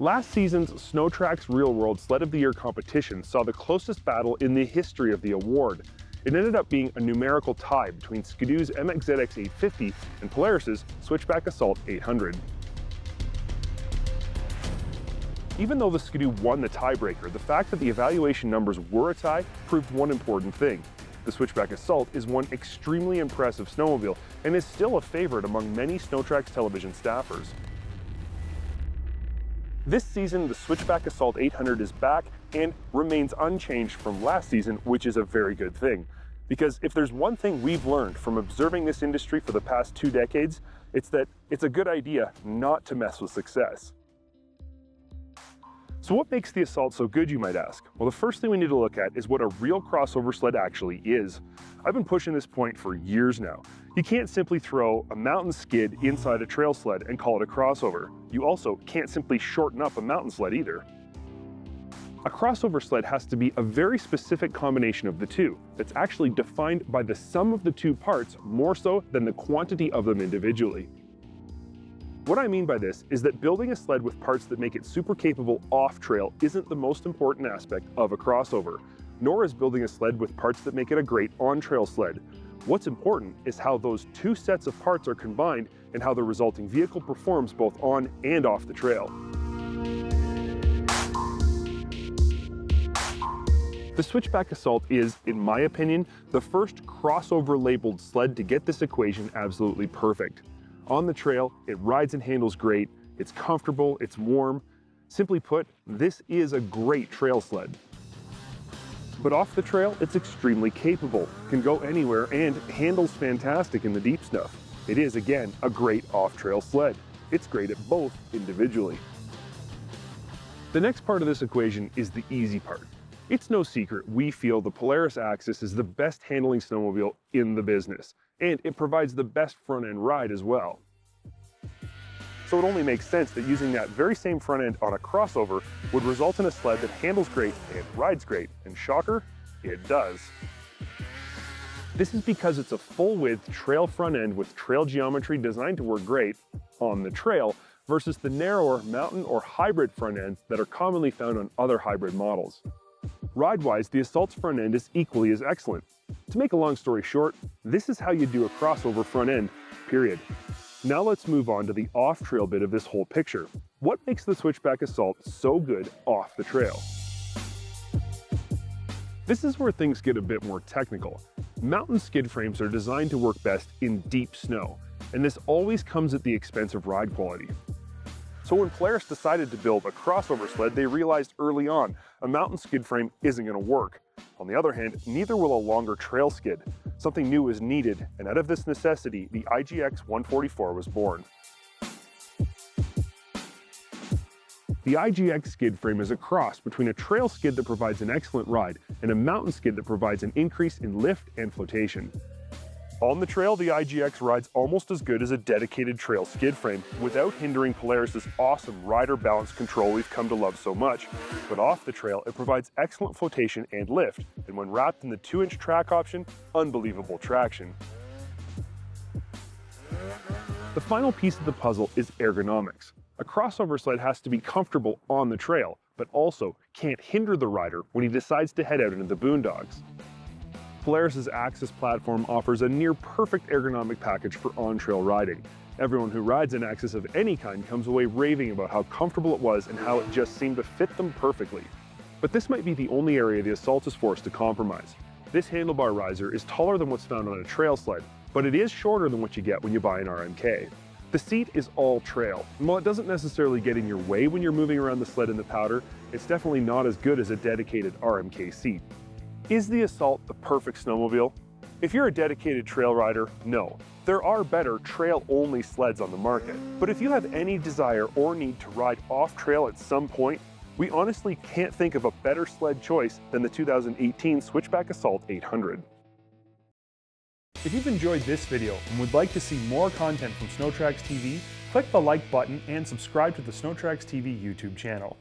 Last season's SnowTrax Real World Sled of the Year competition saw the closest battle in the history of the award. It ended up being a numerical tie between Skidoo's MXZX 850 and Polaris's Switchback Assault 800. Even though the Skidoo won the tiebreaker, the fact that the evaluation numbers were a tie proved one important thing. The Switchback Assault is one extremely impressive snowmobile and is still a favorite among many SnowTrax television staffers. This season, the Switchback Assault 800 is back and remains unchanged from last season, which is a very good thing. Because if there's one thing we've learned from observing this industry for the past 2 decades, it's that it's a good idea not to mess with success. So what makes the Assault so good, you might ask? Well, the first thing we need to look at is what a real crossover sled actually is. I've been pushing this point for years now. You can't simply throw a mountain skid inside a trail sled and call it a crossover. You also can't simply shorten up a mountain sled either. A crossover sled has to be a very specific combination of the two that's actually defined by the sum of the two parts more so than the quantity of them individually. What I mean by this is that building a sled with parts that make it super capable off-trail isn't the most important aspect of a crossover, nor is building a sled with parts that make it a great on-trail sled. What's important is how those two sets of parts are combined and how the resulting vehicle performs both on and off the trail. The Switchback Assault is, in my opinion, the first crossover-labeled sled to get this equation absolutely perfect. On the trail, it rides and handles great, it's comfortable, it's warm. Simply put, this is a great trail sled. But off the trail, it's extremely capable, can go anywhere, and handles fantastic in the deep stuff. It is, again, a great off-trail sled. It's great at both individually. The next part of this equation is the easy part. It's no secret we feel the Polaris Axis is the best handling snowmobile in the business, and it provides the best front-end ride as well. So it only makes sense that using that very same front end on a crossover would result in a sled that handles great and rides great, and shocker, it does. This is because it's a full-width trail front end with trail geometry designed to work great on the trail versus the narrower mountain or hybrid front ends that are commonly found on other hybrid models. Ride-wise, the Assault's front end is equally as excellent. To make a long story short, this is how you do a crossover front end, period. Now let's move on to the off-trail bit of this whole picture. What makes the Switchback Assault so good off the trail? This is where things get a bit more technical. Mountain skid frames are designed to work best in deep snow, and this always comes at the expense of ride quality. So when Polaris decided to build a crossover sled, they realized early on a mountain skid frame isn't going to work. On the other hand, neither will a longer trail skid. Something new was needed, and out of this necessity, the IGX 144 was born. The IGX skid frame is a cross between a trail skid that provides an excellent ride and a mountain skid that provides an increase in lift and flotation. On the trail, the IGX rides almost as good as a dedicated trail skid frame without hindering Polaris's awesome rider balance control we've come to love so much. But off the trail, it provides excellent flotation and lift, and when wrapped in the 2-inch track option, unbelievable traction. The final piece of the puzzle is ergonomics. A crossover sled has to be comfortable on the trail, but also can't hinder the rider when he decides to head out into the boondocks. Polaris's Axis platform offers a near-perfect ergonomic package for on-trail riding. Everyone who rides an Axis of any kind comes away raving about how comfortable it was and how it just seemed to fit them perfectly. But this might be the only area the Assault is forced to compromise. This handlebar riser is taller than what's found on a trail sled, but it is shorter than what you get when you buy an RMK. The seat is all trail, and while it doesn't necessarily get in your way when you're moving around the sled in the powder, it's definitely not as good as a dedicated RMK seat. Is the Assault the perfect snowmobile? If you're a dedicated trail rider, no. There are better trail-only sleds on the market. But if you have any desire or need to ride off-trail at some point, we honestly can't think of a better sled choice than the 2018 Switchback Assault 800. If you've enjoyed this video and would like to see more content from SnowTrax TV, click the like button and subscribe to the SnowTrax TV YouTube channel.